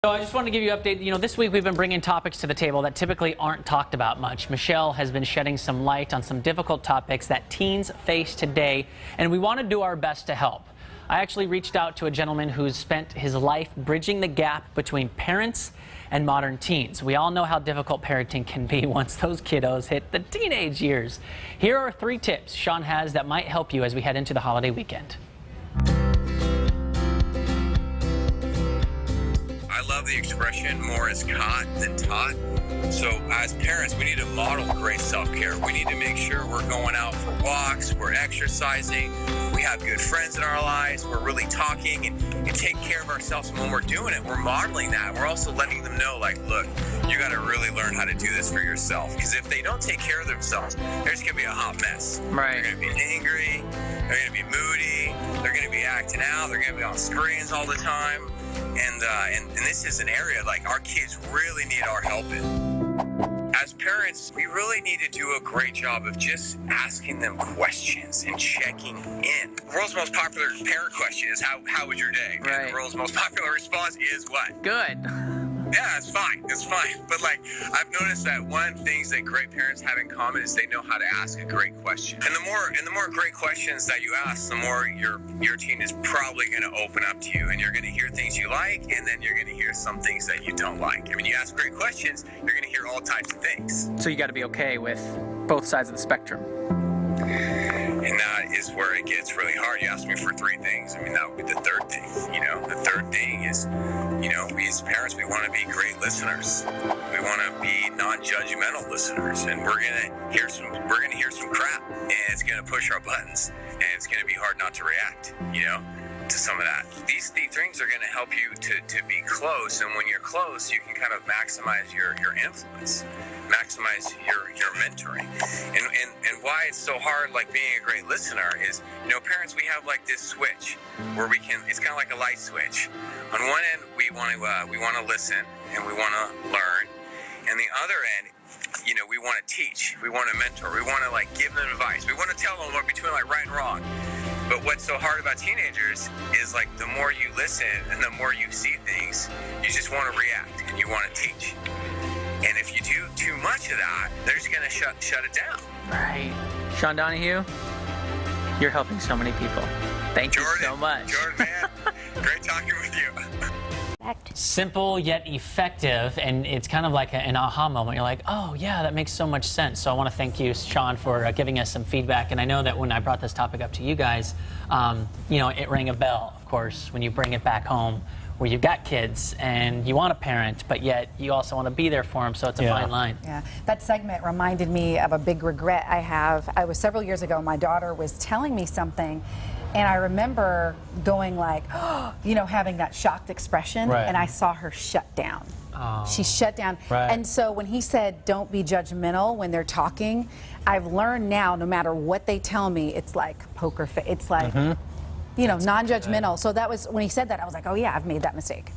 So I just wanted to give you an update. This week we've been bringing topics to the table that typically aren't talked about much. Michelle has been shedding some light on some difficult topics that teens face today, and we want to do our best to help. I actually reached out to a gentleman who's spent his life bridging the gap between parents and modern teens. We all know how difficult parenting can be once those kiddos hit the teenage years. Here are 3 tips Sean has that might help you as we head into the holiday weekend. I love the expression, more is caught than taught. So as parents, we need to model great self-care. We need to make sure we're going out for walks, we're exercising, we have good friends in our lives, we're really talking and take care of ourselves. And when we're doing it, we're modeling that. We're also letting them know, like, look, you got to really learn how to do this for yourself. Because if they don't take care of themselves, they're just going to be a hot mess. Right. They're going to be angry, they're going to be moody, they're going to be acting out, they're going to be on screens all the time. And this is an area like our kids really need our help in. As parents, we really need to do a great job of just asking them questions and checking in. The world's most popular parent question is, how was your day? Right. And the world's most popular response is what? Good. Yeah, it's fine. It's fine. But I've noticed that one of the things that great parents have in common is they know how to ask a great question. And the more great questions that you ask, the more your teen is probably going to open up to you, and you're going to hear things you like, and then you're going to hear some things that you don't like. I mean, you ask great questions, you're going to hear all types of things. So you got to be okay with both sides of the spectrum. And that is where it gets really hard. You asked me for 3 things. I mean, that would be the 3rd thing. The 3rd thing is, we as parents, we want to be great listeners. We want to be non-judgmental listeners, and we're gonna hear some crap, and it's gonna push our buttons, and it's gonna be hard not to react. To some of that. These things are going to help you to be close, and when you're close, you can kind of maximize your influence, maximize your mentoring. And why it's so hard, like being a great listener, is parents, we have like this switch where it's kind of like a light switch. On one end, we want to listen and we want to learn, and the other end, we want to teach, we want to mentor, we want to give them advice, we want to tell them what between right and wrong. But what's so hard about teenagers is the more you listen and the more you see things, you just want to react and you want to teach. And if you do too much of that, they're just going to shut it down. Right. Sean Donohue, you're helping so many people. Thank you so much. Jordan, man, great talking with you. Simple yet effective, and it's kind of like an aha moment. You're like, oh yeah, that makes so much sense. So I want to thank you, Sean, for giving us some feedback. And I know that when I brought this topic up to you guys, it rang a bell, of course, when you bring it back home where you've got kids and you want to parent, but yet you also want to be there for them, so it's a fine line. Yeah, that segment reminded me of a big regret I have. I was several years ago, my daughter was telling me something, and I remember going having that shocked expression, and I saw her shut down. Oh. She shut down. Right. And so when he said, don't be judgmental when they're talking, I've learned now, no matter what they tell me, it's like poker face. It's like, non-judgmental. So that was, when he said that, I was like, oh yeah, I've made that mistake.